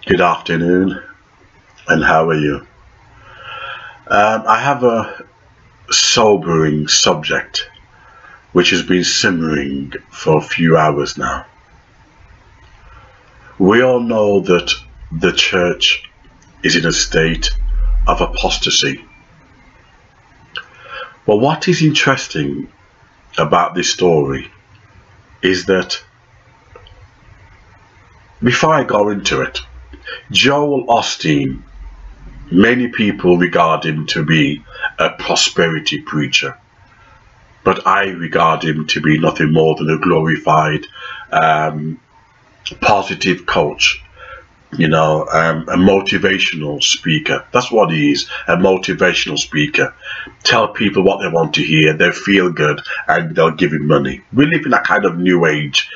Good afternoon, and how are you? I have a sobering subject which has been simmering for a few hours now. We all know that the church is in a state of apostasy. But what is interesting about this story is that before I go into it, Joel Osteen, many people regard him to be a prosperity preacher, but I regard him to be nothing more than a glorified positive coach, a motivational speaker. That's what he is, a motivational speaker. Tell people what they want to hear, they feel good, and they'll give him money. We live in that kind of new age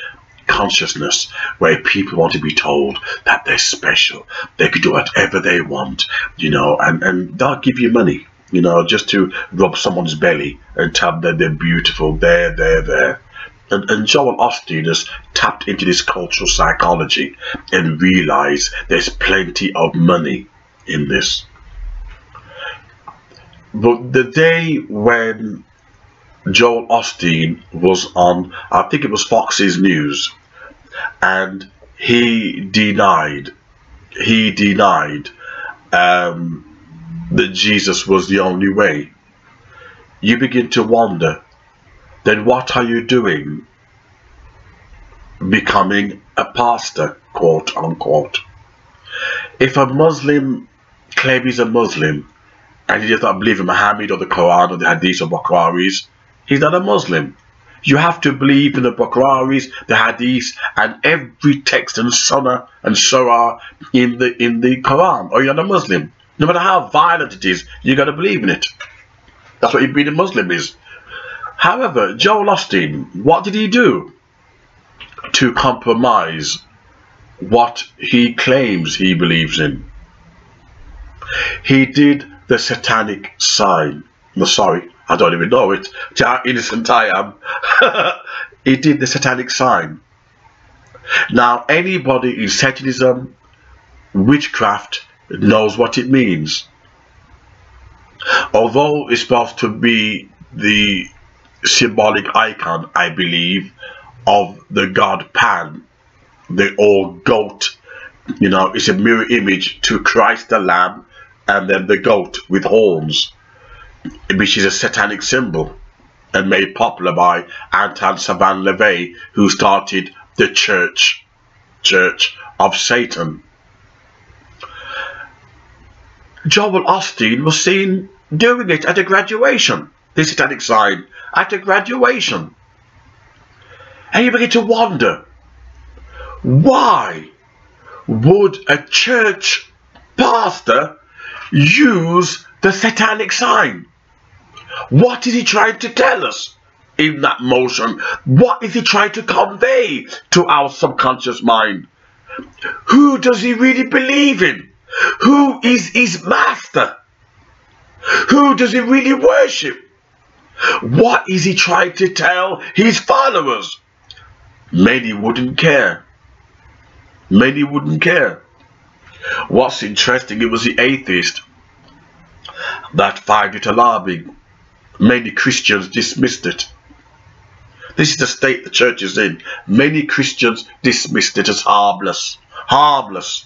consciousness where people want to be told that they're special, they can do whatever they want, and they'll give you money, just to rub someone's belly and tell them that they're beautiful, there. And Joel Osteen has tapped into this cultural psychology and realized there's plenty of money in this. But the day when Joel Osteen was on, I think it was Fox's News, and he denied that Jesus was the only way. You begin to wonder, then what are you doing becoming a pastor, quote unquote? If a Muslim claims he's a Muslim and he does not believe in Muhammad or the Quran or the Hadith or Bukhari's, he's not a Muslim. You have to believe in the Bukhari's, the Hadith, and every text and sunnah and surah in the Quran, or you're not a Muslim. No matter how violent it is, you got to believe in it. That's what being a Muslim is. However, Joel Osteen, what did he do to compromise what he claims he believes in? He did the Satanic sign. No, sorry, I don't even know it. How innocent I am. He did the Satanic sign. Now, anybody in Satanism, witchcraft, knows what it means. Although it's supposed to be the symbolic icon, I believe, of the god Pan, the old goat. It's a mirror image to Christ the Lamb and then the goat with horns, which is a satanic symbol and made popular by Anton Savan LaVey, who started the Church of Satan. Joel Osteen was seen doing it at a graduation, the Satanic sign, at a graduation. And you begin to wonder, why would a church pastor use the Satanic sign? What is he trying to tell us in that motion? What is he trying to convey to our subconscious mind? Who does he really believe in? Who is his master? Who does he really worship? What is he trying to tell his followers? Many wouldn't care. Many wouldn't care. What's interesting, it was the atheist that found it alarming. Many Christians dismissed it. This is the state the church is in. Many Christians dismissed it as harmless. Harmless.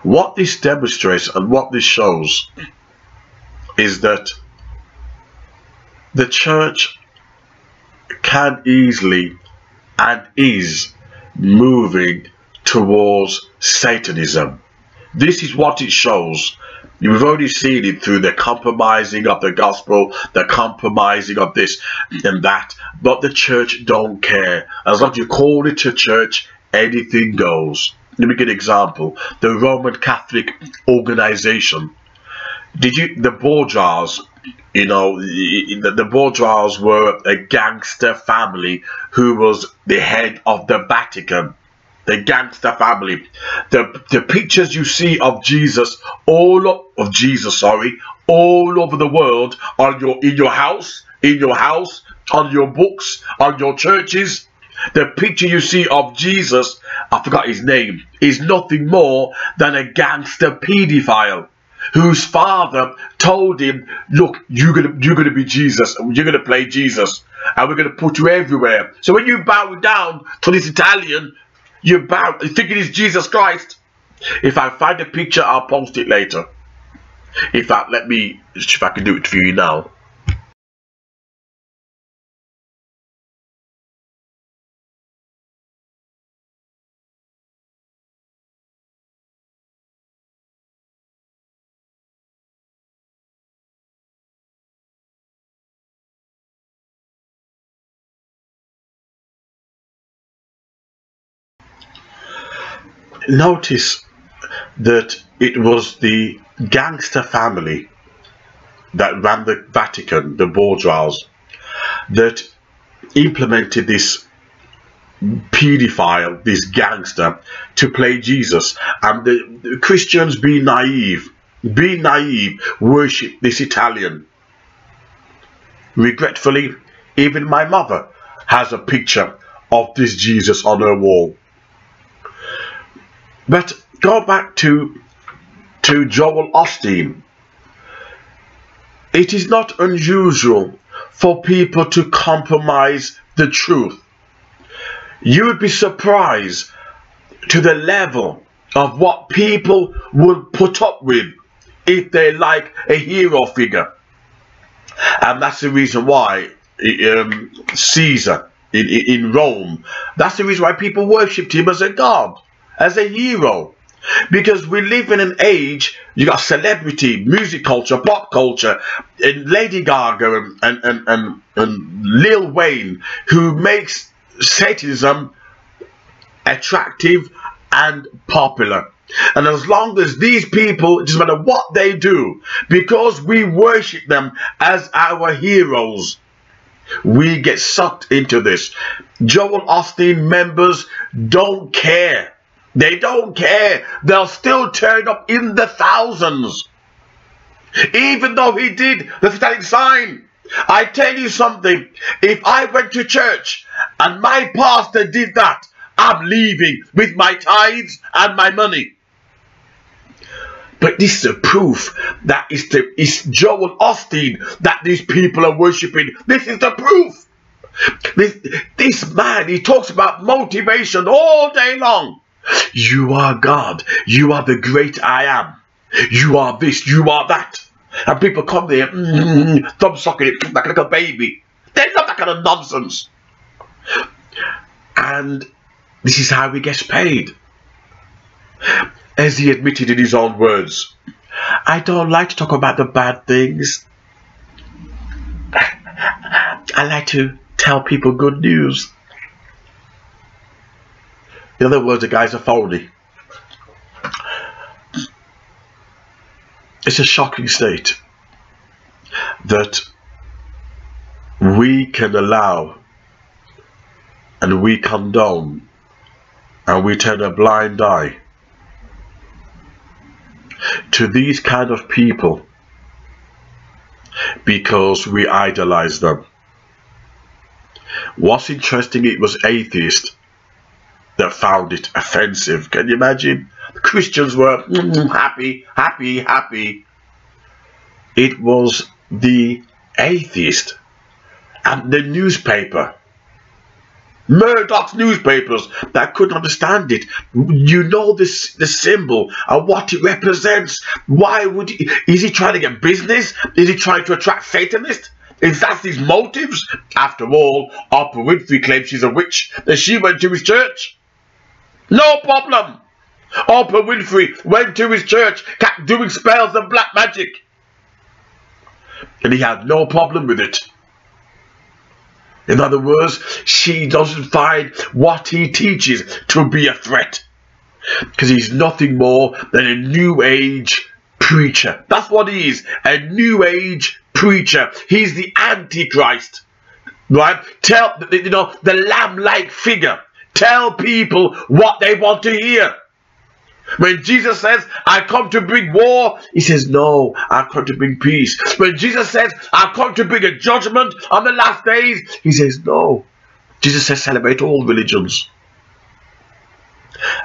What this demonstrates and what this shows is that the church can easily and is moving towards Satanism. This is what it shows. You've already seen it through the compromising of the gospel, the compromising of this and that, but the church don't care. As long as you call it a church, anything goes. Let me give an example. The Roman Catholic organization. The bourgeois, the bourgeois were a gangster family who was the head of the Vatican. The gangster family. The pictures you see of Jesus, all over the world, in your house, on your books, on your churches, The picture you see of Jesus, I forgot his name, is nothing more than a gangster paedophile whose father told him, look, you're gonna be Jesus, and you're gonna play Jesus, and we're gonna put you everywhere. So when you bow down to this Italian, you bow thinking it's Jesus Christ. If I find a picture, I'll post it later. In fact, let me see if I can do it for you now. Notice that it was the gangster family that ran the Vatican, the bourgeois, that implemented this paedophile, this gangster, to play Jesus. And the Christians, being naive, worship this Italian. Regretfully, even my mother has a picture of this Jesus on her wall. But go back to Joel Osteen. It is not unusual for people to compromise the truth. You would be surprised to the level of what people would put up with if they like a hero figure. And that's the reason why Caesar in Rome, that's the reason why people worshipped him as a god, as a hero. Because we live in an age, you got celebrity, music culture, pop culture, and Lady Gaga and Lil Wayne, who makes Satanism attractive and popular. And as long as these people, it doesn't matter what they do, because we worship them as our heroes, we get sucked into this. Joel Osteen members don't care. They don't care. They'll still turn up in the thousands. Even though he did the satanic sign. I tell you something. If I went to church and my pastor did that, I'm leaving with my tithes and my money. But this is a proof that it's Joel Osteen that these people are worshipping. This is the proof. This man, he talks about motivation all day long. You are God. You are the great I am. You are this. You are that. And people come there, thumb sucking it like a little baby. They love that kind of nonsense. And this is how he gets paid. As he admitted in his own words, I don't like to talk about the bad things. I like to tell people good news. In other words, the guy's a phony. It's a shocking state that we can allow and we condone and we turn a blind eye to these kind of people because we idolize them. What's interesting, it was atheists that found it offensive. Can you imagine? The Christians were happy. It was the atheist and the newspaper, Murdoch's newspapers, that couldn't understand it. You know this, the symbol and what it represents. Why would he? Is he trying to get business? Is he trying to attract Satanists? Is that his motives? After all, Oprah Winfrey claims she's a witch and she went to his church. No problem. Oprah Winfrey went to his church, kept doing spells and black magic. And he had no problem with it. In other words, she doesn't find what he teaches to be a threat. Because he's nothing more than a New Age preacher. That's what he is, a New Age preacher. He's the Antichrist. Right? The lamb-like figure. Tell people what they want to hear. When Jesus says, I come to bring war, he says, no, I come to bring peace. When Jesus says, I come to bring a judgment on the last days, he says, no, Jesus says celebrate all religions.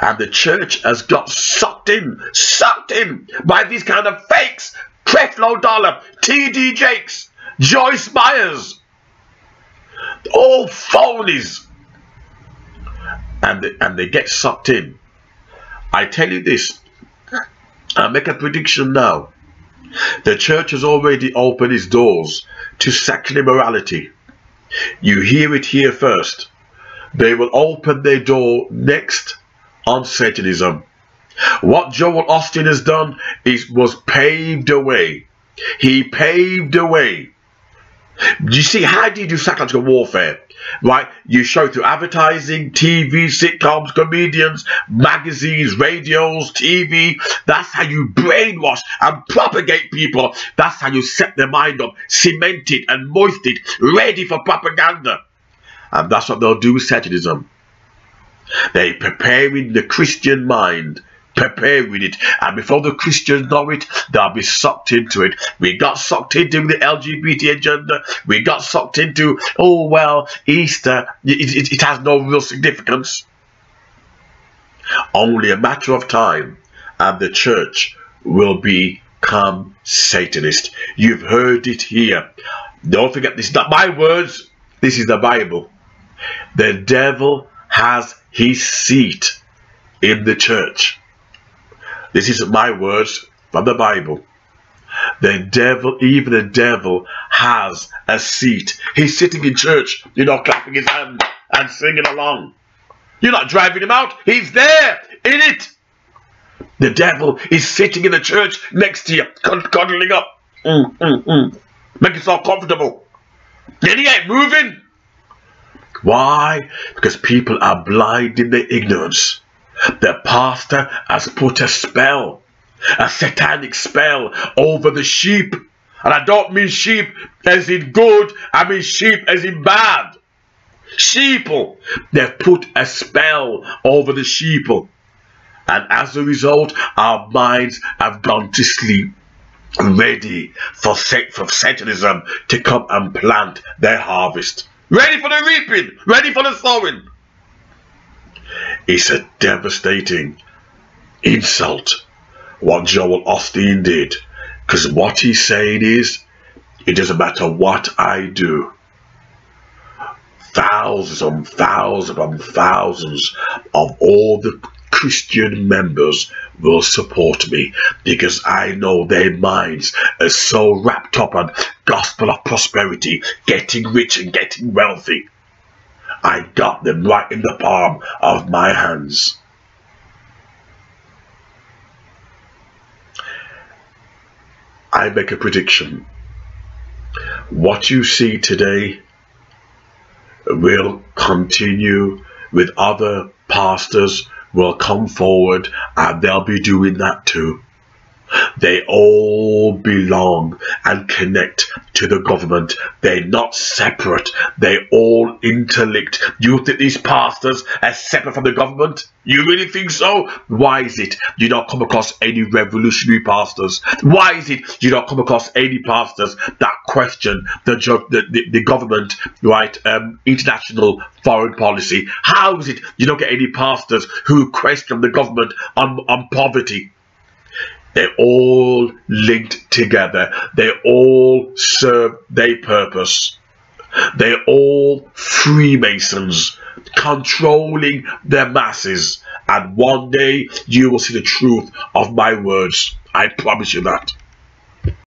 And the church has got sucked in by these kind of fakes. Creflo Dollar, T.D. Jakes, Joyce Myers, all phonies. And they get sucked in. I tell you this, I'll make a prediction now. The church has already opened its doors to secular morality. You hear it here first. They will open their door next on Satanism. What Joel Osteen has done was paved the way. He paved the way. You see, how do you do psychological warfare? Right? You show through advertising, TV, sitcoms, comedians, magazines, radios, TV. That's how you brainwash and propagate people. That's how you set their mind up, cement it and moist it, ready for propaganda. And that's what they'll do with Satanism. They're preparing the Christian mind, preparing it, and before the Christians know it, they'll be sucked into it. We got sucked into the LGBT agenda. We got sucked into, oh well, Easter, it has no real significance. Only a matter of time, and the church will become Satanist. You've heard it here. Don't forget, this is not my words, this is the Bible. The devil has his seat in the church. This isn't my words, from the Bible. The devil, even the devil, has a seat. He's sitting in church, you know, clapping his hands and singing along. You're not driving him out. He's there, in it. The devil is sitting in the church next to you, cuddling up. Make yourself comfortable. And he ain't moving. Why? Because people are blind in their ignorance. The pastor has put a spell, a satanic spell, over the sheep. And I don't mean sheep as in good, I mean sheep as in bad. Sheeple. They've put a spell over the sheeple. And as a result, our minds have gone to sleep, ready for Satanism to come and plant their harvest. Ready for the reaping, ready for the sowing. It's a devastating insult what Joel Osteen did, because what he's saying is, it doesn't matter what I do. Thousands and thousands and thousands of all the Christian members will support me, because I know their minds are so wrapped up on gospel of prosperity, getting rich and getting wealthy. I got them right in the palm of my hands. I make a prediction. What you see today will continue, with other pastors will come forward and they'll be doing that too. They all belong and connect to the government. They're not separate. They're all interlinked. You think these pastors are separate from the government? You really think so? Why is it you don't come across any revolutionary pastors? Why is it you don't come across any pastors that question the government, right, international foreign policy? How is it you don't get any pastors who question the government on poverty? They're all linked together. They all serve their purpose. They're all Freemasons, controlling the masses. And one day you will see the truth of my words. I promise you that.